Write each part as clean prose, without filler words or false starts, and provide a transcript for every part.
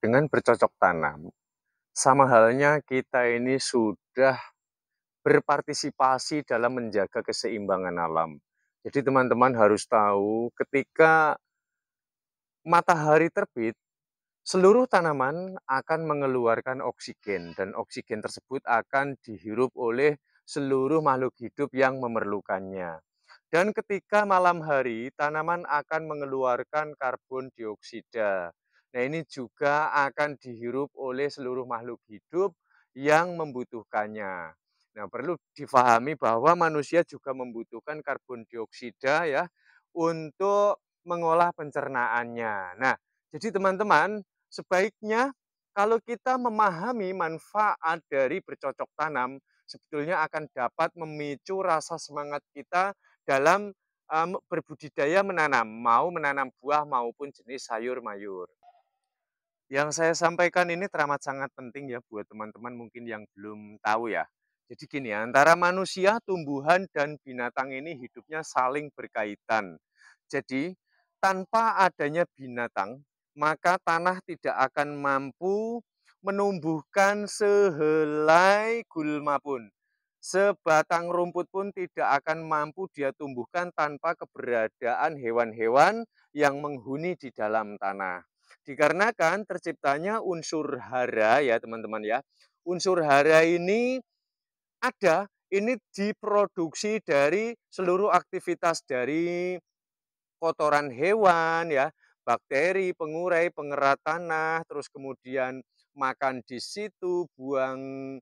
Dengan bercocok tanam, sama halnya kita ini sudah berpartisipasi dalam menjaga keseimbangan alam. Jadi teman-teman harus tahu ketika matahari terbit, seluruh tanaman akan mengeluarkan oksigen dan oksigen tersebut akan dihirup oleh seluruh makhluk hidup yang memerlukannya. Dan ketika malam hari, tanaman akan mengeluarkan karbon dioksida. Nah, ini juga akan dihirup oleh seluruh makhluk hidup yang membutuhkannya. Nah, perlu difahami bahwa manusia juga membutuhkan karbon dioksida ya untuk mengolah pencernaannya. Nah, jadi teman-teman, sebaiknya kalau kita memahami manfaat dari bercocok tanam, sebetulnya akan dapat memicu rasa semangat kita dalam berbudidaya menanam, mau menanam buah maupun jenis sayur-mayur. Yang saya sampaikan ini teramat sangat penting ya buat teman-teman mungkin yang belum tahu ya. Jadi gini, antara manusia, tumbuhan, dan binatang ini hidupnya saling berkaitan. Jadi tanpa adanya binatang, maka tanah tidak akan mampu menumbuhkan sehelai gulma pun. Sebatang rumput pun tidak akan mampu dia tumbuhkan tanpa keberadaan hewan-hewan yang menghuni di dalam tanah. Dikarenakan terciptanya unsur hara ya teman-teman ya. Unsur hara ini ada, ini diproduksi dari seluruh aktivitas dari kotoran hewan ya, bakteri, pengurai, pengerat tanah, terus kemudian makan di situ, buang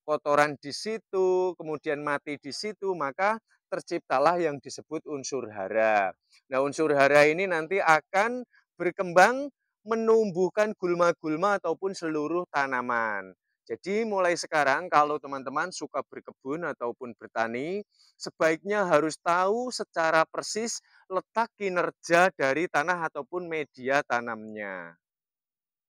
kotoran di situ, kemudian mati di situ, maka terciptalah yang disebut unsur hara. Nah, unsur hara ini nanti akan berkembang menumbuhkan gulma-gulma ataupun seluruh tanaman. Jadi mulai sekarang kalau teman-teman suka berkebun ataupun bertani, sebaiknya harus tahu secara persis letak kinerja dari tanah ataupun media tanamnya.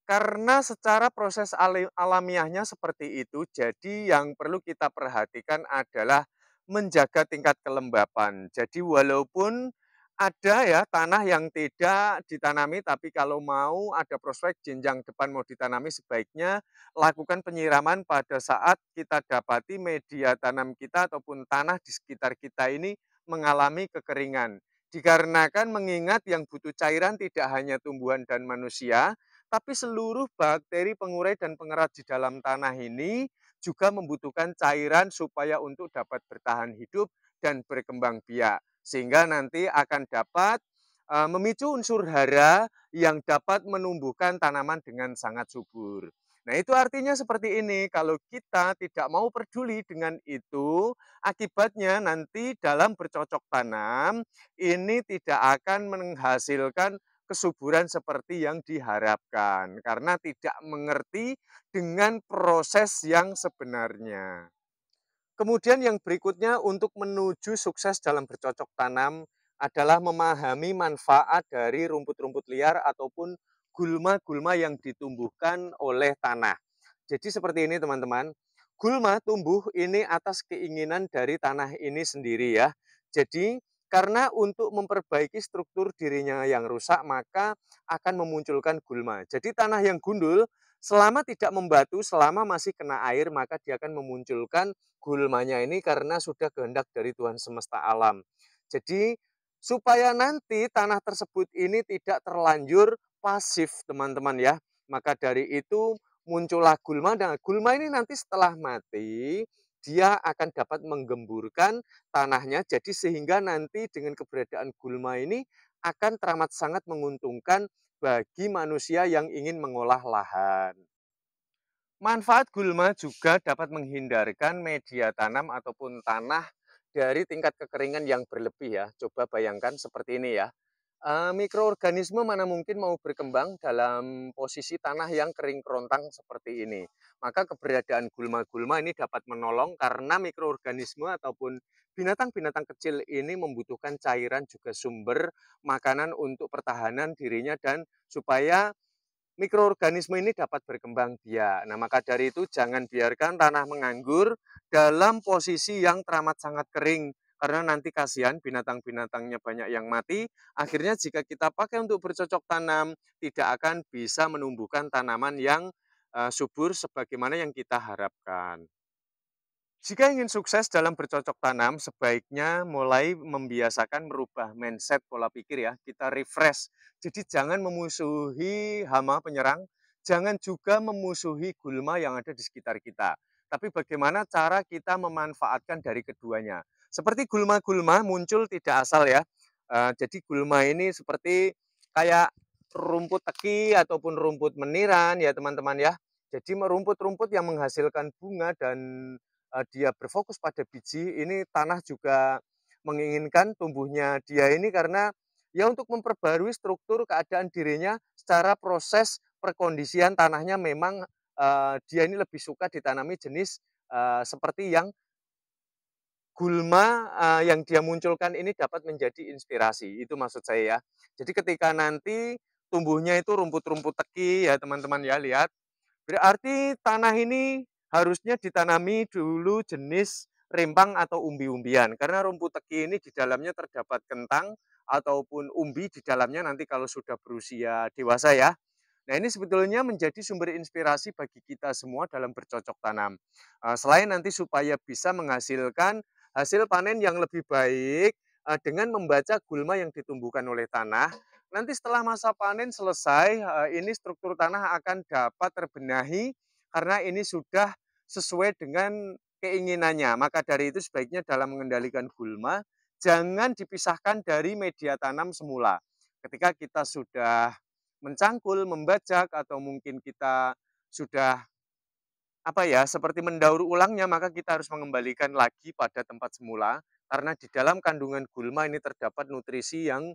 Karena secara proses alamiahnya seperti itu, jadi yang perlu kita perhatikan adalah menjaga tingkat kelembapan. Jadi walaupun ada ya tanah yang tidak ditanami, tapi kalau mau ada prospek jenjang depan mau ditanami, sebaiknya lakukan penyiraman pada saat kita dapati media tanam kita ataupun tanah di sekitar kita ini mengalami kekeringan. Dikarenakan mengingat yang butuh cairan tidak hanya tumbuhan dan manusia, tapi seluruh bakteri, pengurai, dan pengerat di dalam tanah ini juga membutuhkan cairan supaya untuk dapat bertahan hidup dan berkembang biak. Sehingga nanti akan dapat memicu unsur hara yang dapat menumbuhkan tanaman dengan sangat subur. Nah, itu artinya seperti ini, kalau kita tidak mau peduli dengan itu, akibatnya nanti dalam bercocok tanam, ini tidak akan menghasilkan kesuburan seperti yang diharapkan, karena tidak mengerti dengan proses yang sebenarnya. Kemudian yang berikutnya untuk menuju sukses dalam bercocok tanam adalah memahami manfaat dari rumput-rumput liar ataupun gulma-gulma yang ditumbuhkan oleh tanah. Jadi seperti ini teman-teman, gulma tumbuh ini atas keinginan dari tanah ini sendiri ya. Jadi karena untuk memperbaiki struktur dirinya yang rusak maka akan memunculkan gulma. Jadi tanah yang gundul selama tidak membatu, selama masih kena air maka dia akan memunculkan gulmanya ini karena sudah kehendak dari Tuhan semesta alam. Jadi supaya nanti tanah tersebut ini tidak terlanjur pasif teman-teman ya. Maka dari itu muncullah gulma, dan gulma ini nanti setelah mati dia akan dapat menggemburkan tanahnya, jadi sehingga nanti dengan keberadaan gulma ini akan teramat sangat menguntungkan bagi manusia yang ingin mengolah lahan. Manfaat gulma juga dapat menghindarkan media tanam ataupun tanah dari tingkat kekeringan yang berlebih ya. Coba bayangkan seperti ini ya. Mikroorganisme mana mungkin mau berkembang dalam posisi tanah yang kering kerontang seperti ini. Maka keberadaan gulma-gulma ini dapat menolong karena mikroorganisme ataupun binatang-binatang kecil ini membutuhkan cairan juga sumber makanan untuk pertahanan dirinya dan supaya mikroorganisme ini dapat berkembang biak. Nah, maka dari itu jangan biarkan tanah menganggur dalam posisi yang teramat sangat kering. karena nanti kasihan binatang-binatangnya banyak yang mati. Akhirnya jika kita pakai untuk bercocok tanam, tidak akan bisa menumbuhkan tanaman yang subur sebagaimana yang kita harapkan. Jika ingin sukses dalam bercocok tanam, sebaiknya mulai membiasakan merubah mindset pola pikir ya. Kita refresh. Jadi jangan memusuhi hama penyerang, jangan juga memusuhi gulma yang ada di sekitar kita. Tapi bagaimana cara kita memanfaatkan dari keduanya. Seperti gulma-gulma muncul tidak asal ya. Jadi gulma ini seperti kayak rumput teki ataupun rumput meniran ya teman-teman ya. Jadi rumput-rumput yang menghasilkan bunga dan dia berfokus pada biji, ini tanah juga menginginkan tumbuhnya dia ini karena ya untuk memperbarui struktur keadaan dirinya secara proses perkondisian tanahnya memang dia ini lebih suka ditanami jenis seperti yang gulma yang dia munculkan ini dapat menjadi inspirasi, itu maksud saya ya. Jadi ketika nanti tumbuhnya itu rumput-rumput teki ya teman-teman ya, lihat. Berarti tanah ini harusnya ditanami dulu jenis rimpang atau umbi-umbian, karena rumput teki ini di dalamnya terdapat kentang ataupun umbi di dalamnya nanti kalau sudah berusia dewasa ya. Nah, ini sebetulnya menjadi sumber inspirasi bagi kita semua dalam bercocok tanam. Selain nanti supaya bisa menghasilkan hasil panen yang lebih baik dengan membaca gulma yang ditumbuhkan oleh tanah, nanti setelah masa panen selesai, ini struktur tanah akan dapat terbenahi karena ini sudah sesuai dengan keinginannya. Maka dari itu sebaiknya dalam mengendalikan gulma, jangan dipisahkan dari media tanam semula. Ketika kita sudah mencangkul, membajak, atau mungkin kita sudah apa ya, seperti mendaur ulangnya, maka kita harus mengembalikan lagi pada tempat semula, karena di dalam kandungan gulma ini terdapat nutrisi yang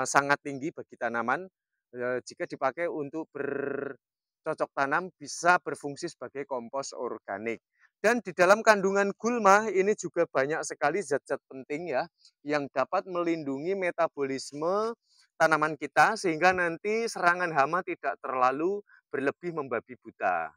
sangat tinggi bagi tanaman, jika dipakai untuk bercocok tanam bisa berfungsi sebagai kompos organik. Dan di dalam kandungan gulma ini juga banyak sekali zat-zat penting ya, yang dapat melindungi metabolisme tanaman kita sehingga nanti serangan hama tidak terlalu berlebih membabi buta.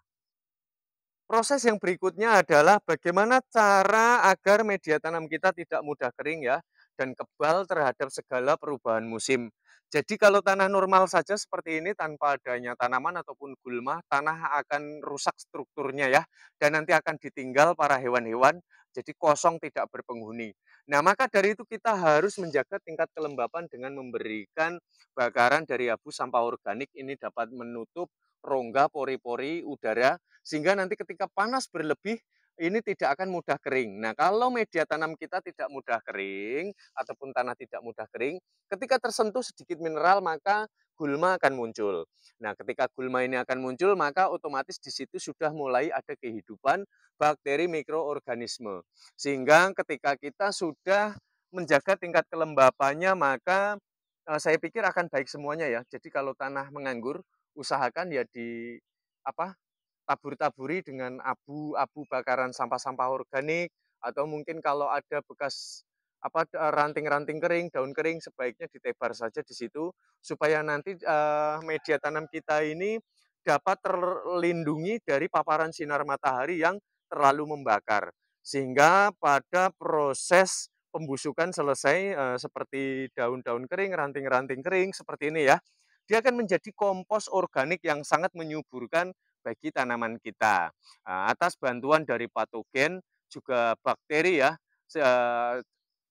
Proses yang berikutnya adalah bagaimana cara agar media tanam kita tidak mudah kering ya, dan kebal terhadap segala perubahan musim. Jadi kalau tanah normal saja seperti ini tanpa adanya tanaman ataupun gulma, tanah akan rusak strukturnya ya, dan nanti akan ditinggal para hewan-hewan, jadi kosong tidak berpenghuni. Nah maka dari itu kita harus menjaga tingkat kelembapan dengan memberikan bakaran dari abu sampah organik, ini dapat menutup rongga pori-pori udara sehingga nanti ketika panas berlebih, ini tidak akan mudah kering. Nah, kalau media tanam kita tidak mudah kering, ataupun tanah tidak mudah kering, ketika tersentuh sedikit mineral, maka gulma akan muncul. Nah, ketika gulma ini akan muncul, maka otomatis di situ sudah mulai ada kehidupan bakteri mikroorganisme. Sehingga ketika kita sudah menjaga tingkat kelembapannya, maka saya pikir akan baik semuanya ya. Jadi kalau tanah menganggur, usahakan ya di apa tabur-taburi dengan abu-abu bakaran sampah-sampah organik, atau mungkin kalau ada bekas ranting-ranting kering, daun kering sebaiknya ditebar saja di situ supaya nanti media tanam kita ini dapat terlindungi dari paparan sinar matahari yang terlalu membakar. Sehingga pada proses pembusukan selesai seperti daun-daun kering, ranting-ranting kering seperti ini ya, dia akan menjadi kompos organik yang sangat menyuburkan bagi tanaman kita. Atas bantuan dari patogen, juga bakteri ya,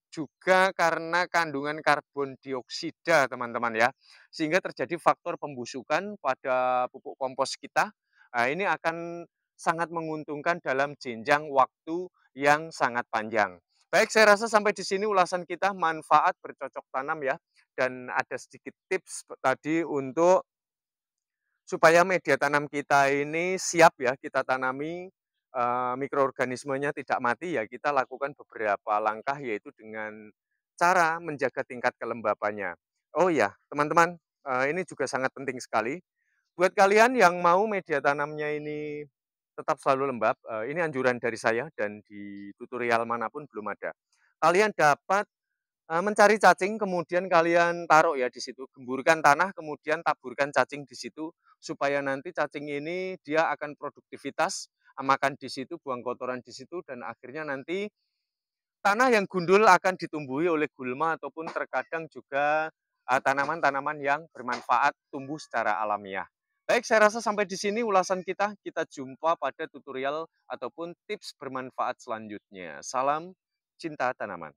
juga karena kandungan karbon dioksida teman-teman ya, sehingga terjadi faktor pembusukan pada pupuk kompos kita. Ini akan sangat menguntungkan dalam jenjang waktu yang sangat panjang. Baik, saya rasa sampai di sini ulasan kita manfaat bercocok tanam ya, dan ada sedikit tips tadi untuk supaya media tanam kita ini siap ya kita tanami, mikroorganismenya tidak mati ya kita lakukan beberapa langkah yaitu dengan cara menjaga tingkat kelembapannya. Oh ya teman-teman, ini juga sangat penting sekali. Buat kalian yang mau media tanamnya ini tetap selalu lembab, ini anjuran dari saya dan di tutorial manapun belum ada. Kalian dapat mencari cacing kemudian kalian taruh ya di situ, gemburkan tanah kemudian taburkan cacing di situ, supaya nanti cacing ini dia akan produktivitas, makan di situ, buang kotoran di situ dan akhirnya nanti Tanah yang gundul akan ditumbuhi oleh gulma ataupun terkadang juga tanaman-tanaman yang bermanfaat tumbuh secara alamiah. Baik, saya rasa sampai di sini ulasan kita. Kita jumpa pada tutorial ataupun tips bermanfaat selanjutnya. Salam cinta tanaman.